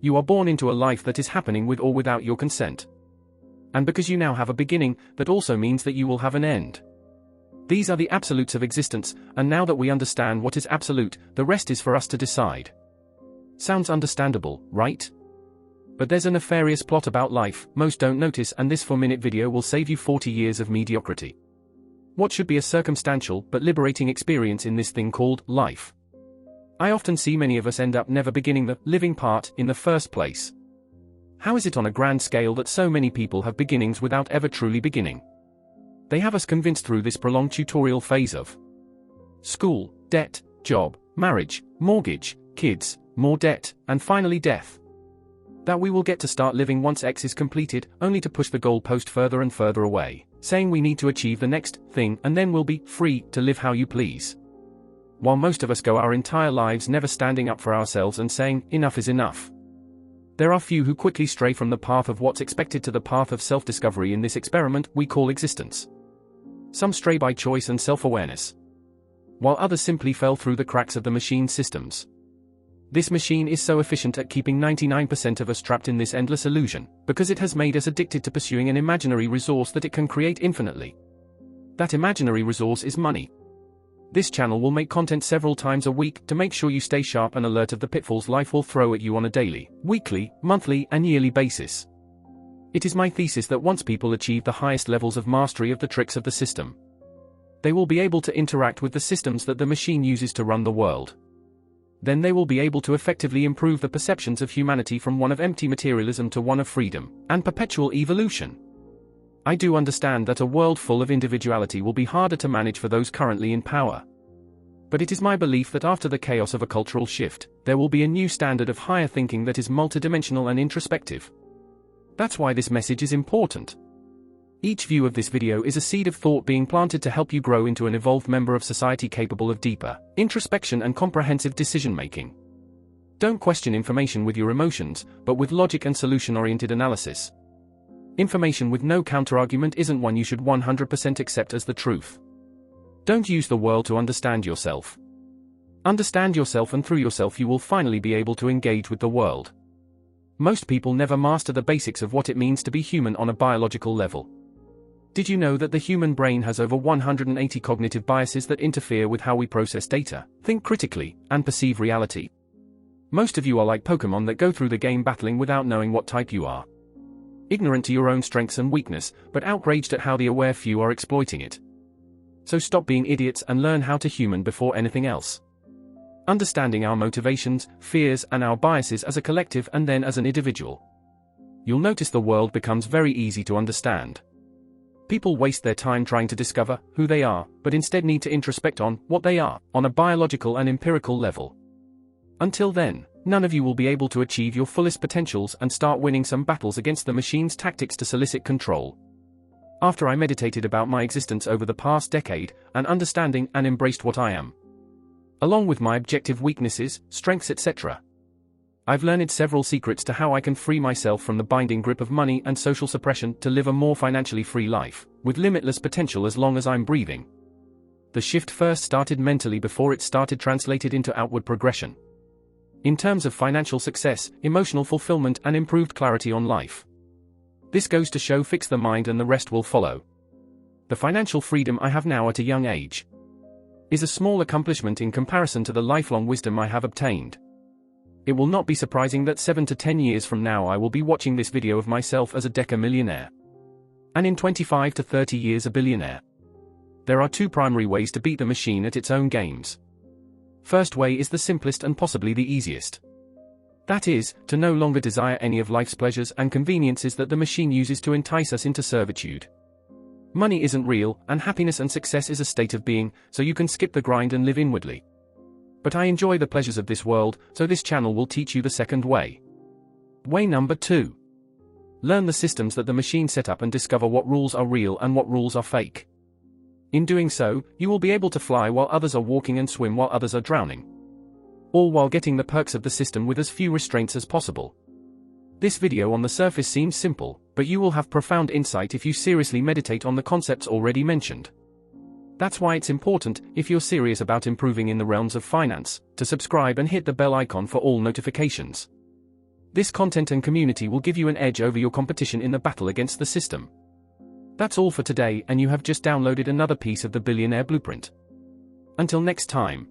You are born into a life that is happening with or without your consent. And because you now have a beginning, that also means that you will have an end. These are the absolutes of existence, and now that we understand what is absolute, the rest is for us to decide. Sounds understandable, right? But there's a nefarious plot about life most don't notice, and this 4-minute video will save you 40 years of mediocrity. What should be a circumstantial but liberating experience in this thing called life? I often see many of us end up never beginning the living part in the first place. How is it on a grand scale that so many people have beginnings without ever truly beginning? They have us convinced through this prolonged tutorial phase of school, debt, job, marriage, mortgage, kids, more debt, and finally death, that we will get to start living once X is completed, only to push the goalpost further and further away, saying we need to achieve the next thing and then we'll be free to live how you please. While most of us go our entire lives never standing up for ourselves and saying, enough is enough. There are few who quickly stray from the path of what's expected to the path of self-discovery in this experiment we call existence. Some stray by choice and self-awareness, while others simply fell through the cracks of the machine systems. This machine is so efficient at keeping 99% of us trapped in this endless illusion, because it has made us addicted to pursuing an imaginary resource that it can create infinitely. That imaginary resource is money. This channel will make content several times a week to make sure you stay sharp and alert of the pitfalls life will throw at you on a daily, weekly, monthly, and yearly basis. It is my thesis that once people achieve the highest levels of mastery of the tricks of the system, they will be able to interact with the systems that the machine uses to run the world. Then they will be able to effectively improve the perceptions of humanity from one of empty materialism to one of freedom and perpetual evolution. I do understand that a world full of individuality will be harder to manage for those currently in power. But it is my belief that after the chaos of a cultural shift, there will be a new standard of higher thinking that is multidimensional and introspective. That's why this message is important. Each view of this video is a seed of thought being planted to help you grow into an evolved member of society capable of deeper introspection and comprehensive decision-making. Don't question information with your emotions, but with logic and solution-oriented analysis. Information with no counterargument isn't one you should 100% accept as the truth. Don't use the world to understand yourself. Understand yourself, and through yourself you will finally be able to engage with the world. Most people never master the basics of what it means to be human on a biological level. Did you know that the human brain has over 180 cognitive biases that interfere with how we process data, think critically, and perceive reality? Most of you are like Pokemon that go through the game battling without knowing what type you are. Ignorant to your own strengths and weakness, but outraged at how the aware few are exploiting it. So stop being idiots and learn how to human before anything else. Understanding our motivations, fears, and our biases as a collective and then as an individual, you'll notice the world becomes very easy to understand. People waste their time trying to discover who they are, but instead need to introspect on what they are, on a biological and empirical level. Until then, none of you will be able to achieve your fullest potentials and start winning some battles against the machine's tactics to solicit control. After I meditated about my existence over the past decade, and understanding and embraced what I am, along with my objective weaknesses, strengths, etc., I've learned several secrets to how I can free myself from the binding grip of money and social suppression to live a more financially free life, with limitless potential as long as I'm breathing. The shift first started mentally before it started translated into outward progression. In terms of financial success, emotional fulfillment, and improved clarity on life. This goes to show fix the mind and the rest will follow. The financial freedom I have now at a young age is a small accomplishment in comparison to the lifelong wisdom I have obtained. It will not be surprising that 7 to 10 years from now I will be watching this video of myself as a deca-millionaire. And in 25 to 30 years a billionaire. There are two primary ways to beat the machine at its own games. First way is the simplest and possibly the easiest. That is, to no longer desire any of life's pleasures and conveniences that the machine uses to entice us into servitude. Money isn't real, and happiness and success is a state of being, so you can skip the grind and live inwardly. But I enjoy the pleasures of this world, so this channel will teach you the second way. Way number 2. Learn the systems that the machine set up and discover what rules are real and what rules are fake. In doing so, you will be able to fly while others are walking and swim while others are drowning. All while getting the perks of the system with as few restraints as possible. This video on the surface seems simple, but you will have profound insight if you seriously meditate on the concepts already mentioned. That's why it's important, if you're serious about improving in the realms of finance, to subscribe and hit the bell icon for all notifications. This content and community will give you an edge over your competition in the battle against the system. That's all for today, and you have just downloaded another piece of the Billionaire Blueprint. Until next time.